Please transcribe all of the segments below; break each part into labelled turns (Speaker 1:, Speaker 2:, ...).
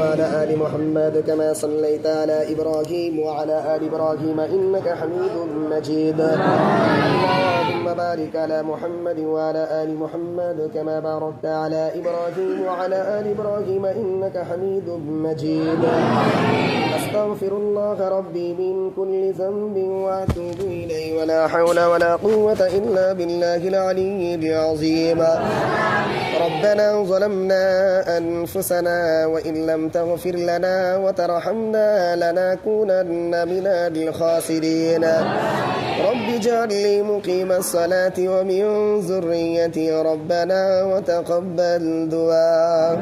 Speaker 1: وعلى آل محمد كما صليت على إبراهيم وعلى آل إبراهيم إنك حميد مجيد. اللهم بارك على محمد وعلى آل محمد كما باركت على إبراهيم وعلى آل إبراهيم إنك حميد مجيد. أستغفر الله ربي من كل ذنب وأتوب إليه ولا حول ولا قوة إلا بالله العلي العظيم. ربنا ظلمنا أنفسنا وإن لم تغفر لنا وترحمنا لنكونن من الخاسرين. رب اجعل لي مقيم الصلاة ومن ذريتي ربنا وتقبل دعاء.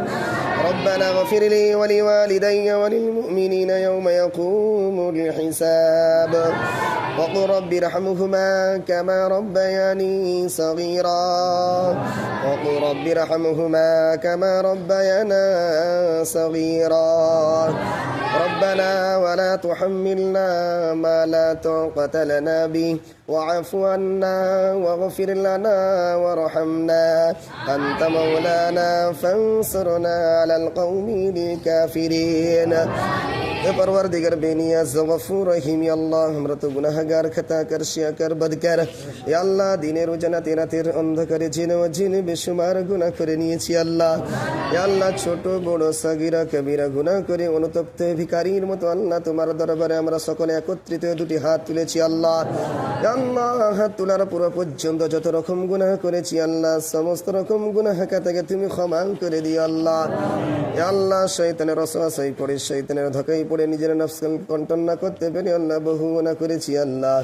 Speaker 1: ربنا اغفر لي ولوالدي وللمؤمنين يوم يقوم الحساب. وقل رب ارحمهما كما ربياني صغيرا. وقل رب ارحمهما كما ربيانا صغيرا. ربنا ولا تحملنا ما لا طاقة لنا به واعف عنا واغفر لنا وارحمنا أنت مولانا فانصرنا على القوم الكافرين. परवरदिगार बेनियाज गफूर रहीम या अल्लाह আমরা তো গুনাহগার খাতাকার শিয়াকার বদকার ইয়া আল্লাহ দিনের রোজানাতে রাতের অন্ধকারে জিনে ও জিনে বেশুমার গুনাহ করে নিয়েছি আল্লাহ। ইয়া আল্লাহ ছোট বড় সাগীরা কবিরা গুনাহ করে অনুতপ্ত ভিখারির মতো আল্লাহ তোমার দরবারে আমরা সকলে একত্রিত দুটি হাত তুলেছি আল্লাহ। ইয়া আল্লাহ হাত তোলার পুরো পর্যন্ত যত রকম গুনাহ করেছি আল্লাহ সমস্ত রকম গুনাহ খাতাকে তুমি ক্ষমা করে দিও আল্লাহ। ইয়া আল্লাহ শয়তানের ওয়াসওয়াসায় পড়ে শয়তানের ধোঁকায় পড়ে নিজের নফসকে কন্ট্রোল না করতে পেরে আল্লাহ বহু গুনাহ করেছি আল্লাহ।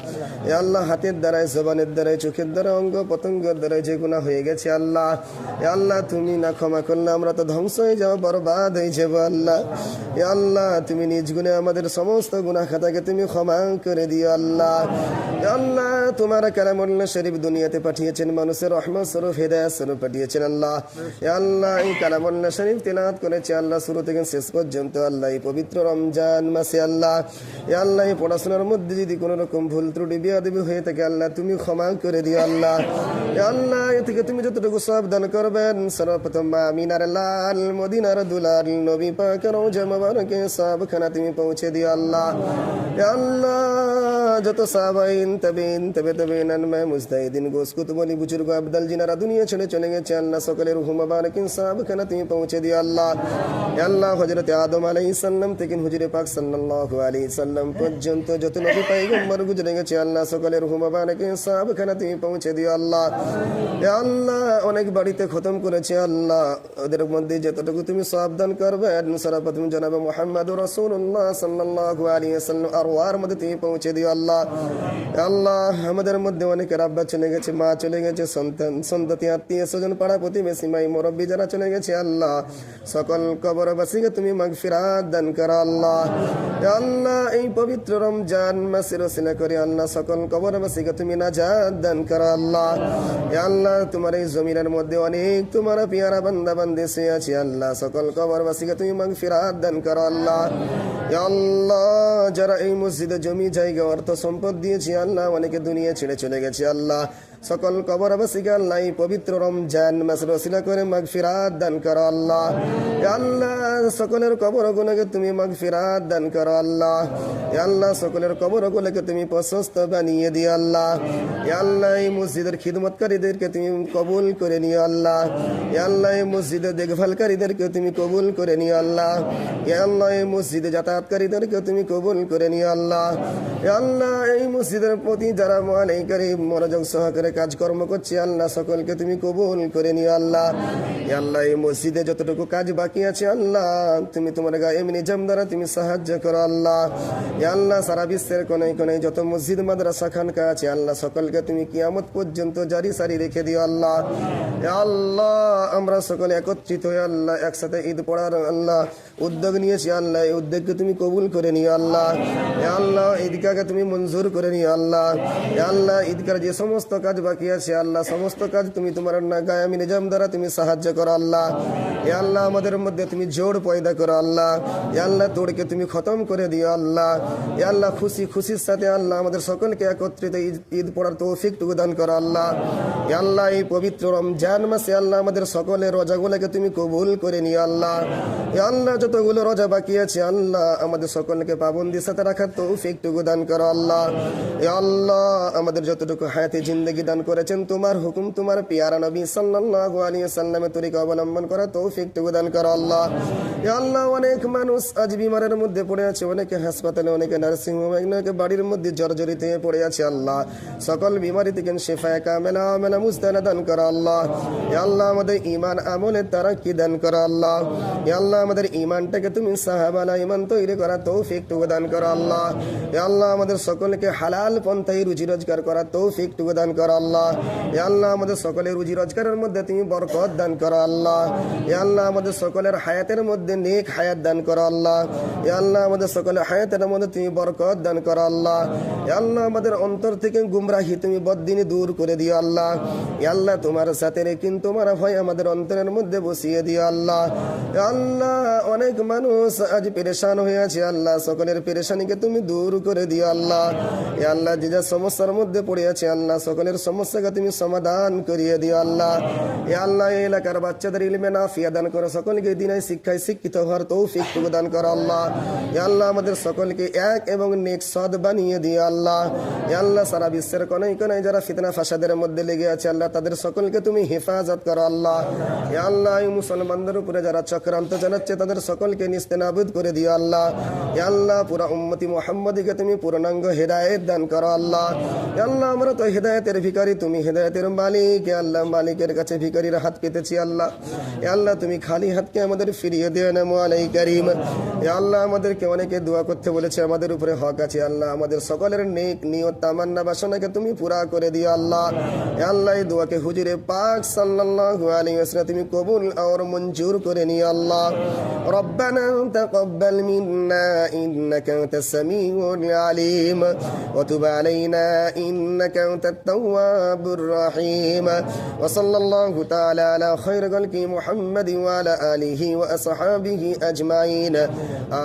Speaker 1: ইয়া আল্লাহ হাতের দ্বারায় জবানের দ্বারায় চোখের দ্বারা অঙ্গ প্রত্যঙ্গের দ্বারায় যে গুনাহ হয়ে গেছে আল্লাহ। ইয়া আল্লাহ তুমি না ক্ষমা করলে আমরা তো ধ্বংস হয়ে যাব বরবাদ হয়ে যাব আল্লাহ। ইয়া আল্লাহ তুমি নিজ গুণে আমাদের সমস্ত গুনাহ খাতাকে তুমি ক্ষমা করে দিও আল্লাহ। ইয়া আল্লাহ তোমার কালামুল্লাহ শরীফ দুনিয়াতে পাঠিয়েছেন মানুষের রহমত স্বরূপ হেদায়েত স্বরূপ পাঠিয়েছেন আল্লাহ। ইয়া আল্লাহ এই কালামুল্লাহ শরীফ তিলাওয়াত করেছে আল্লাহ শুরু থেকে শেষ পর্যন্ত আল্লাহ এই পবিত্র রমজান মাসে আল্লাহ। ইয়া আল্লাহ এই পড়াশোনার মধ্যে যদি কোনো রকম ভুল ত্রুটি বেয়াদবি হয়ে থাকে আল্লাহ তুমি ক্ষমা করে দিও আল্লাহ। ইয়া আল্লাহ এ থেকে তুমি যতটুকু সওয়াব দান করবেন সর্বপ্রথম আমিনার লাল মদিনার দুলাল নবী পাকের রওজা মুবারকে সবখানা তুমি পৌঁছে দিও আল্লাহ। ইয়া আল্লাহ যত সাহাবাইন তাবেঈন আনমা মুজতাহিদিন গোস কুতুবনি বুজুর্গ আবদাল জিনারা দুনিয়া ছেড়ে চলে গেছে আল্লাহ সকলের রূহ মুবারক সবখানা তুমি পৌঁছে দিও আল্লাহ। ইয়া আল্লাহ হযরত আদম আলাইহিস সালাম থেকে হুজুরে পাক সাল্লাল্লাহু আলাইহি সাল্লাম পর্যন্ত যত নবী পয়গম্বর গুজরে গেছে আল্লাহ সকলের রূহ মুবারক সবখানা তুমি পৌঁছে দিও আল্লাহ। ইয়া আল্লাহ অনেক বাড়িতে খতম করেছে আল্লাহ ওদের মধ্যে যতটুকু তুমি সওয়াব দান করবে সর্বপ্রথম জনাব মুহাম্মদুর রাসূলুল্লাহ সাল্লাল্লাহু আলাইহি সাল্লাম আরওয়ার মধ্যে তুমি পৌঁছে দিও আল্লাহ। ইয়া আল্লাহ আমাদের মধ্যে অনেকের আব্বা চলে গেছে মা চলে গেছে সন্তান সন্ততি আত্মীয় স্বজন পাড়া প্রতিবেশী মাই মুরব্বি যারা চলে গেছে আল্লাহ সকল কবরবাসীকে তুমি মাগফিরাত দান করো আল্লাহ। ইয়া আল্লাহ এই পবিত্র রমজান মাসের ওসিলা করে আল্লাহ সকল কবরবাসীকে তুমি নাজাত দান করো আল্লাহ। ইয়া আল্লাহ তোমার এই জমিনের মধ্যে অনেক তোমার পিয়ারা বান্দা বান্দী শুয়ে আছে আল্লাহ সকল কবরবাসীকে তুমি মাগফিরাত দান করো আল্লাহ। ইয়া আল্লাহ যারা এই মসজিদে জমি জায়গা অর্থ সম্পদ দিয়েছে আল্লাহ অনেকে দুনিয়া ছেড়ে চলে গেছে আল্লাহ সকল কবরবাসীকে আল্লাহ এই পবিত্র রমজান মাসের ওসিলা করে মাগফিরাত দান করো আল্লাহ। ইয়া আল্লাহ সকলের কবরগুলোকে তুমি মাগফিরাত দান করো আল্লাহ। ইয়া আল্লাহ সকলের কবরগুলোকে তুমি প্রশস্ত বানিয়ে দিও আল্লাহ। ইয়া আল্লাহ এই মসজিদের খিদমতকারীদেরকে তুমি কবুল করে নিও আল্লাহ। ইয়া আল্লাহ এই মসজিদের দেখভালকারীদেরকে তুমি কবুল করে নিও আল্লাহ। ইয়া আল্লাহ এই মসজিদে যাতায়াতকারীদেরকে তুমি কবুল করে নিও আল্লাহ। ইয়া আল্লাহ এই মসজিদের প্রতি যারা মুআলিকারী মনোযোগ সহকারে কাজকর্ম করছে আল্লাহ সকলকে তুমি কবুল করে নিও আল্লাহ। ইয়া আল্লাহ এই মসজিদে যতটুকু কাজ বাকি আছে আল্লাহ তুমি তোমার গায়ে নিজাম দ্বারা তুমি সাহায্য করো আল্লাহ। ইয়া আল্লাহ সারা বিশ্বের কোনায় কোনায় যত মসজিদ মাদ্রাসা খানকা আছে আল্লাহ সকলকে তুমি কিয়ামত পর্যন্ত জারি সারি রেখে দিও আল্লাহ। ইয়া আল্লাহ আমরা সকলে একত্রিত হয়ে আল্লাহ একসাথে ঈদ পড়ার আল্লাহ উদ্যোগ নিয়েছি আল্লাহ এই উদ্যোগকে তুমি কবুল করে নিও আল্লাহ। ইয়া আল্লাহ ঈদগাহকে তুমি মঞ্জুর করে নিও আল্লাহ। ইয়া আল্লাহ ঈদগাহর যে সমস্ত কাজ বাকি আছে আল্লাহ সমস্ত কাজ তুমি তোমার গায়ে নিজাম দ্বারা তুমি সাহায্য করো আল্লাহ। ইয়া আল্লাহ আমাদের মধ্যে তুমি জোড় পয়দা করো আল্লাহ। ইয়া আল্লাহ তোড়কে তুমি খতম করে দিও আল্লাহ। ইয়া আল্লাহ খুশির সাথে আল্লাহ আমাদের সকলকে একত্রিত ঈদ পড়ার তৌফিকটুকু দান করো আল্লাহ। ইয়া আল্লাহ এই পবিত্র রমজান মাসে আল্লাহ আমাদের সকলের রোজাগুলোকে তুমি কবুল করে নিও আল্লাহ। ইয়া আল্লাহ যতগুলো রোজা বাকি আছে আল্লাহ আমাদের সকলকে পাবন্দির সাথে রাখার তৌফিকটুকু দান করো আল্লাহ। ইয়া আল্লাহ আমাদের যতটুকু হায়াতে জিন্দেগি দান করেছেন তোমার হুকুম তোমার পিয়ারা নবী সাল্লাল্লাহু আলাইহি সাল্লামের তরিকা অবলম্বন করা তৌফিকটুকু দান করো আল্লাহ। ইয়া আল্লাহ অনেক মানুষ আজ বিমারের মধ্যে পড়ে আছে, অনেকে হাসপাতালে, অনেকে নার্সিং হোমে, অনেকে বাড়ির মধ্যে জর্জরিত হয়ে পড়ে আছে আল্লাহ। সকল বিমারি থেকে শিফায়ে কামেলা আমেলা মুস্তানা দান করো আল্লাহ। ইয়া আল্লাহ আমাদের ঈমান আমলে তারাক্কি দান করো আল্লাহ। ইয়া আল্লাহ আমাদের ঈমানটাকে তুমি সাহাবানা ঈমান তৈরি করা তৌফিকটুকু দান করো আল্লাহ। ইয়া আল্লাহ আমাদের সকলকে হালাল পন্থায় রুজি রোজগার করা তৌফিকটুকু দান করো আল্লাহ। ইয়া আল্লাহ আমাদের সকলের রুজি রোজগারের মধ্যে তুমি বরকত দান করো আল্লাহ। ইয়া আল্লাহ আমাদের সকলের হায়াতের মধ্যে নেক হায়াত দান করো আল্লাহ। ইয়া আল্লাহ আমাদের সকলের হায়াতের মধ্যে তুমি বরকত দান করো আল্লাহ। ইয়া আল্লাহ আমাদের অন্তর থেকে গুমরাহি তুমি বদ্দিনী দূর করে দিও আল্লাহ। ইয়া আল্লাহ তোমার সাথে কিন্তু তোমার ভয় আমাদের অন্তরের মধ্যে বসিয়ে দিও আল্লাহ। ইয়া আল্লাহ অনেক মানুষ আজ পেরেশান হয়ে আছে আল্লাহ, সকলের পেরেশানিকে তুমি দূর করে দিও আল্লাহ। ইয়া আল্লাহ যে যা সমস্যার মধ্যে পড়ে আছে আল্লাহ সকলের সমস্যাকে তুমি সমাধান করিয়ে দিও আল্লাহ। ইয়া আল্লাহ এই এলাকার বাচ্চাদের ইলমে নাফিয়া দান করো, সকলকে দিনের শিক্ষায় শিক্ষিত হওয়ার তৌফিক দান করো আল্লাহ। ইয়া আল্লাহ আমাদের সকলকে এক এবং নেক সৎ বানিয়ে দিও আল্লাহ। ইয়া আল্লাহ সারা বিশ্বের কোনায় কোনায় যারা ফিতনা ফাসাদের মধ্যে লেগে আছে আল্লাহ তাদের সকলকে তুমি হেফাজত করো আল্লাহ। ইয়া আল্লাহ এই মুসলমানদের উপরে যারা চক্রান্ত চালাচ্ছে তাদের সকলকে নিস্তেনাবুদ করে দিও আল্লাহ। ইয়া আল্লাহ পুরা উম্মতি মুহাম্মদীকে তুমি পূর্ণাঙ্গ হেদায়েত দান করো আল্লাহ। ইয়া আল্লাহ আমরা তো হেদায়েতের ভিখারি, তুমি হেদায়েতের মালিক। ইয়া আল্লাহ মালিকের কাছে ভিখারির হাত পেতেছি আল্লাহ। ইয়া আল্লাহ তুমি খালি হাতকে আমাদের ফিরিয়ে দিও না মওলাই কারীম। ইয়া আল্লাহ আমাদেরকে অনেকে দোয়া করতে বলেছে, আমাদের উপরে হক আছে আল্লাহ, আমাদের সকলের নেক নিয়ত তামান্না বাসনাকে তুমি পুরা করে দিও আল্লাহ। ইয়া আল্লাহ এই দোয়াকে হুজুরে পাক সাল্লাল্লাহু আলাইহি ওয়াসাল্লাম তুমি কবুল আর মঞ্জুর করে নিও আল্লাহ। রব্বানা তাকাব্বাল মিন্না ইন্নাকা আনতাস সামিউল আলিম ওয়া তুব আলাইনা ইন্নাকা আনতাত তাওয়াবুর রহিম ওয়া সাল্লাল্লাহু তাআলা আলা খায়রি খালকি মুহাম্মাদ ওয়া আলা আলিহি ওয়া আসহাবিহি আজমাইন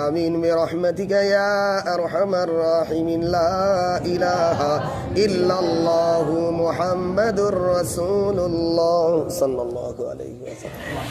Speaker 1: আমিন বিরহমাতিকা ইয়া আরহামার রাহিমিন। লা ইলাহা ইল্লাল্লাহু মুহাম্মাদুর রাসূলুল্লাহ সাল্লাল্লাহু আলাইহি ওয়াসাল্লাম।